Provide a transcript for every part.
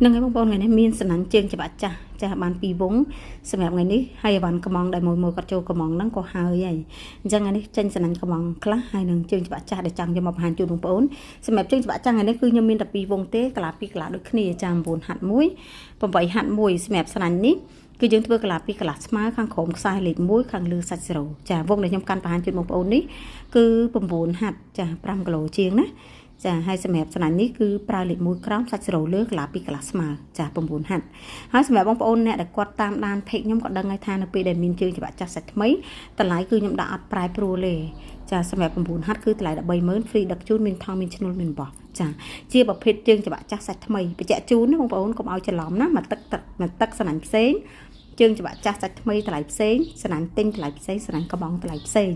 នឹងឯបងប្អូនថ្ងៃនេះមានសំណាញ់ជើងច្បាក់ចាស់ចាស់បាន2វងសម្រាប់ថ្ងៃនេះហើយអវ៉ាន់កំងដែលមួយគាត់ចូលកំងហ្នឹងក៏ហើយហើយអញ្ចឹងថ្ងៃនេះចេញសំណាញ់កំងខ្លះហើយនឹងជើងច្បាក់ចាស់ដែលចង់យកមកបង្ហាញជូនបងប្អូនសម្រាប់ជើងច្បាក់ចាស់ថ្ងៃនេះគឺខ្ញុំមានតែ2វងទេកាឡា2កាឡាដូចគ្នាចា9ហាត់1 8ហាត់1សម្រាប់សំណាញ់នេះគឺយើងធ្វើកាឡា2កាឡាស្មើខាងក្រោមខ្សែលេខ1ខាងលើសាច់0ចាវងដែលខ្ញុំកាន់បង្ហាញជូនបងប្អូននេះគឺ9ហាត់ចា5គីឡូជាងណាចាហើយសម្រាប់សំណាញ់នេះគឺប្រើលេខ1ក្រោមសាច់0លើកាឡា2កាឡាស្មើចា9ហាត់ហើយសម្រាប់បងប្អូនអ្នកដែលគាត់តាមដានเพจខ្ញុំក៏ដឹងហើយថានៅពេលដែលមានជើងច្បាក់ចាស់សាច់ថ្មីតម្លៃគឺខ្ញុំដាក់អត់ប្រែប្រួលទេចាសម្រាប់9ហាត់គឺតម្លៃ130,000 free ដឹកជូនមានថងមានឈ្នួលមានបោះចាជាប្រភេទជើងច្បាក់ចាស់សាច់ថ្មីបញ្ជាក់ជូនណាបងប្អូនកុំឲ្យច្រឡំណាមកទឹកសំណាញ់ផ្សេងជើងច្បាក់ចាស់សាច់ថ្មីតម្លៃផ្សេងសំណាញ់ទិញតម្លៃផ្សេងសំណាញ់កំងតម្លៃផ្សេង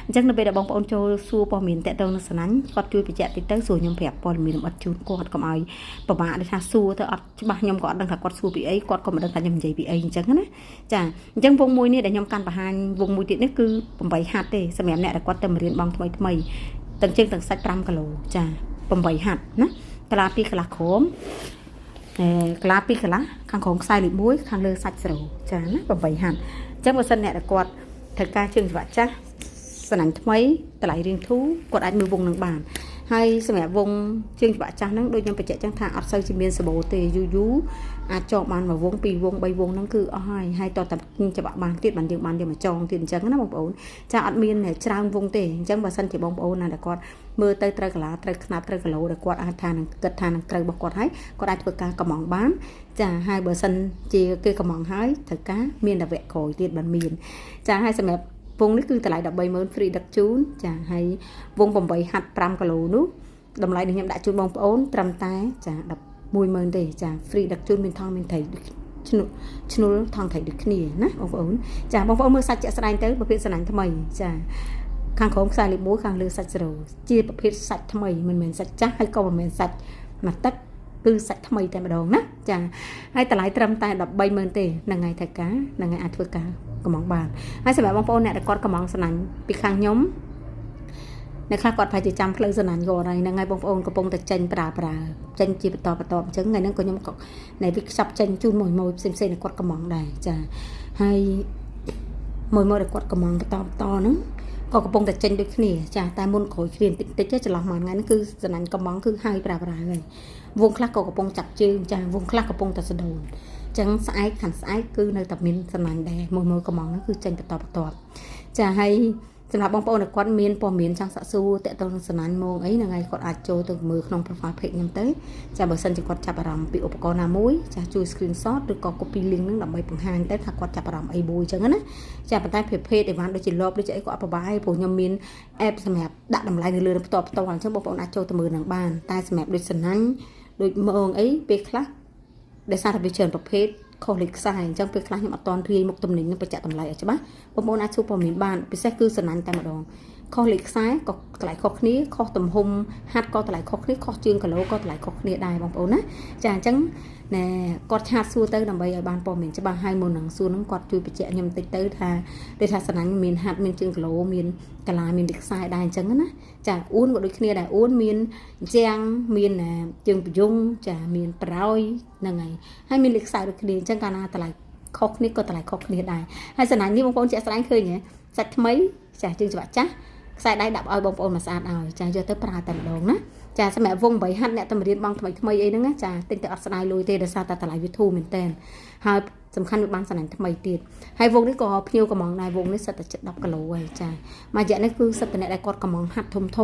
អញ្ចឹងនៅពេលដែលបងប្អូនចូលសួរព័ត៌មានតេតងនឹងសំណាញ់គាត់ជួយបញ្ជាក់តិចទៅសួរខ្ញុំប្រាប់ព័ត៌មានលម្អិតជូនគាត់កុំឲ្យពិបាកដូចថាសួរទៅអត់ច្បាស់ខ្ញុំក៏អត់ដឹងថាគាត់សួរពីអីគាត់ក៏មិនដឹងថាខ្ញុំនិយាយពីអីអញ្ចឹងណាចាអញ្ចឹងវងមួយនេះដែលខ្ញុំកាន់បង្ហាញវងមួយទៀតនេះគឺ8ហាត់ទេសម្រាប់អ្នកដែលគាត់ទៅរៀនបងថ្មីទាំងជើងទាំងសាច់5គីឡូចា8ហាត់ណាកាឡា2កន្លះក្រោមកាឡា2កន្លះខាងក្រោមខ្សែលេខ1ខាងលើសាច់0ចាណា8ហាត់អញ្ចឹងបើសិនអ្នកដែលគាត់ត្រូវការជើងច្បាក់ចាស់សំណាញ់ថ្មីតម្លៃរៀងធូរគាត់អាចមើលវងនឹងបានហើយសម្រាប់វងជើងច្បាក់ចាស់ហ្នឹងដូចខ្ញុំបញ្ជាក់ចឹងថាអត់សូវជាមានសបោទេយូរអាចចងបានមួយវង2វង3វងហ្នឹងគឺអស់ហើយតតែច្បាក់បានទៀតបានយើងបានយកមកចងទៀតអញ្ចឹងណាបងប្អូនចាអត់មានច្រើនវងទេអញ្ចឹងបើសិនជាបងប្អូនណាដែលគាត់មើលទៅត្រូវកាឡាត្រូវខ្នាតត្រូវគីឡូដែលគាត់អាចថានឹងគិតថានឹងត្រូវរបស់គាត់ហើយគាត់អាចធ្វើការកំងបានចាហើយបើសិនជាគេកំងហើយត្រូវការមានតែវគ្គក្រោយទៀតបានមានចាហើយសម្រាប់វងនេះគឺតម្លៃ130,000 free ដឹកជូនចាហើយវង8ហាត់5គីឡូនោះតម្លៃនេះខ្ញុំដាក់ជូនបងប្អូនត្រឹមតែចា110,000ទេចា free ដឹកជូនមានថងមានត្រីឈ្នួលថងត្រីដូចគ្នាណាបងប្អូនចាបងប្អូនមើលសាច់ជាក់ស្ដែងទៅប្រភេទសំណាញ់ថ្មីចាខាងក្រោមខ្សែលេខ1ខាងលើសាច់0ជាប្រភេទសាច់ថ្មីមិនមែនសាច់ចាស់ហើយក៏មិនមែនសាច់មកទឹកគឺសាច់ថ្មីតែម្ដងណាចាហើយតម្លៃត្រឹមតែ130,000ទេហ្នឹងហើយថៅការហ្នឹងហើយអាចធ្វើការកំងបានហើយសម្រាប់បងប្អូនអ្នកដែលគាត់កំងសំណាញ់ពីខាងខ្ញុំអ្នកខ្លះគាត់ប្រហែលជាចាំផ្លូវសំណាញ់គាត់ហើយហ្នឹងហើយបងប្អូនកំពុងតែចេញប្រើចេញជាបន្តអញ្ចឹងថ្ងៃហ្នឹងក៏ខ្ញុំក៏នៅវាខ្ចប់ចេញជូនមួយផ្សេងគាត់កំងដែរចាហើយមួយដែលគាត់កំងបន្តហ្នឹងក៏កំពុងតែចេញដូចគ្នាចាតែមុនក្រោយគ្នាតិចចន្លោះមួយថ្ងៃហ្នឹងគឺសំណាញ់កំងគឺហើយប្រើហើយវងខ្លះក៏កំពុងចាប់ជើងចាវងខ្លះកំពុងតែសដូនអញ្ចឹងស្អែកខាងស្អែកគឺនៅតែមានសំណាញ់ដែរមួយកំងហ្នឹងគឺចេញបន្តចាហើយសម្រាប់បងប្អូនដែលគាត់មានព័ត៌មានចង់សាក់សួរតាក់ទងនឹងសំណាញ់មកអីហ្នឹងហើយគាត់អាចចូលទៅមើលក្នុង profile page ខ្ញុំទៅចាបើសិនជាគាត់ចាប់អារម្មណ៍ពីឧបករណ៍ណាមួយចាជួយ screenshot ឬក៏ copy link ហ្នឹងដើម្បីបង្ហាញទៅថាគាត់ចាប់អារម្មណ៍អីមួយអញ្ចឹងណាចាប៉ុន្តែប្រភេទអីវ៉ាន់ដូចជាលបដូចជាអីក៏អត់ពិបាកទេព្រោះខ្ញុំមាន app សម្រាប់ដាក់តម្លៃនៅលើផ្ទាល់អញ្ចឹងបងប្អូនអាចចូលទៅមើលនឹងបានតែសម្រាប់ដូចសំណាញ់ដូចមើងអីពេលខ្លះដែលសារតែវាច្រើនប្រភេទខុសលេខខ្សែអញ្ចឹងពេលខ្លះខ្ញុំអត់តន់រាយមុខទំនិញនឹងបញ្ជាក់តម្លៃឲ្យច្បាស់បងប្អូនអាចសួរព័ត៌មានបានពិសេសគឺសំណាញ់តែម្ដងខុសលេខខ្សែក៏តម្លៃខុសគ្នាខុសទំហំហាត់ក៏តម្លៃខុសគ្នាខុសជើងគីឡូក៏តម្លៃខុសគ្នាដែរបងប្អូនណាចាអញ្ចឹងណែគាត់ឆាតសួរទៅដើម្បីឲ្យបានព័ត៌មានច្បាស់ហើយមុននឹងសួរនឹងគាត់ជួយបញ្ជាក់ខ្ញុំតិចទៅថាដូចថាសំណាញ់មានហាត់មានជើងគីឡូមានកាឡាមានលេខខ្សែដែរអញ្ចឹងណាចាអួនក៏ដូចគ្នាដែរអួនមានជាងមានជើងប្រយុងចាមានប្រយហ្នឹងហើយមានលេខខ្សែដូចគ្នាអញ្ចឹងកាលណាតម្លៃខុសគ្នាក៏តម្លៃខុសគ្នាដែរហើយសំណាញ់នេះបងប្អូនជាក់ស្ដែងឃើញហ៎សាច់ថ្មីចាជើងច្បាក់ចាស់ខ្សែដៃដាក់ឲ្យបងប្អូនមកស្អាតឲ្យចាយកទៅប្រើតែម្ដងណាចាសម្រាប់វង8ហាត់អ្នកតម្រៀនបងថ្មីអីហ្នឹងចាទិញទៅអត់ស្ដាយលុយទេដោយសារតែតម្លៃវាធូរមែនតើហើយសំខាន់វាបានសំណាញ់ថ្មីទៀតហើយវងនេះក៏ភ្ញៀវកំងដែរវងនេះសិតតែ10គីឡូហើយចាមួយរយៈនេះគឺសិតតែអ្នកដែលគាត់កំងហាត់ធំ13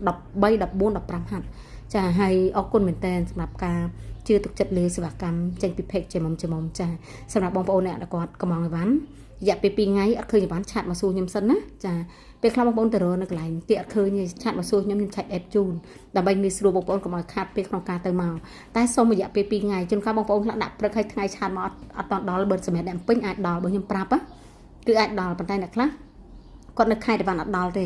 14 15ហាត់ចាហើយអរគុណមែនតើសម្រាប់ការជឿទុកចិត្តលើសេវាកម្មចេញពី page ចំមុំចាសម្រាប់បងប្អូនអ្នកដែលគាត់កំងអីវ៉ាន់រយៈពេល2ថ្ងៃអត់ឃើញអីវ៉ាន់ឆាតមកសួរខ្ញុំសិនណាចាពេលខ្លះបងប្អូនទៅរកនៅកន្លែងទីអត់ឃើញឆាតមកសួរខ្ញុំឆាច់ app ជូនដើម្បីងាយស្រួលបងប្អូនកុំឲ្យខាតពេលក្នុងការទៅមកតែសូមរយៈពេល2ថ្ងៃជួនកាលបងប្អូនខ្លះដាក់ព្រឹកឲ្យថ្ងៃឆាតមកអត់ដល់បើសម្រាប់អ្នកពេញអាចដល់បើខ្ញុំប្រាប់គឺអាចដល់ប៉ុន្តែអ្នកខ្លះគាត់នៅខេត្តអីវ៉ាន់អត់ដល់ទេ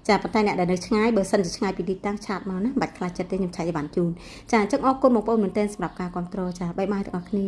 ចាប៉ុន្តែអ្នកដែលនៅឆ្ងាយបើសិនជាឆ្ងាយពីទីតាំងឆាតមកណាមិនបាច់ខ្លាចចិត្តទេខ្ញុំឆាច់អីវ៉ាន់ជូនចាអញ្ចឹងអរគុណបងប្អូនមែនទែនសម្រាប់ការគ្រប់គ្រងចាបាយបាយទាំងអស់គ្នា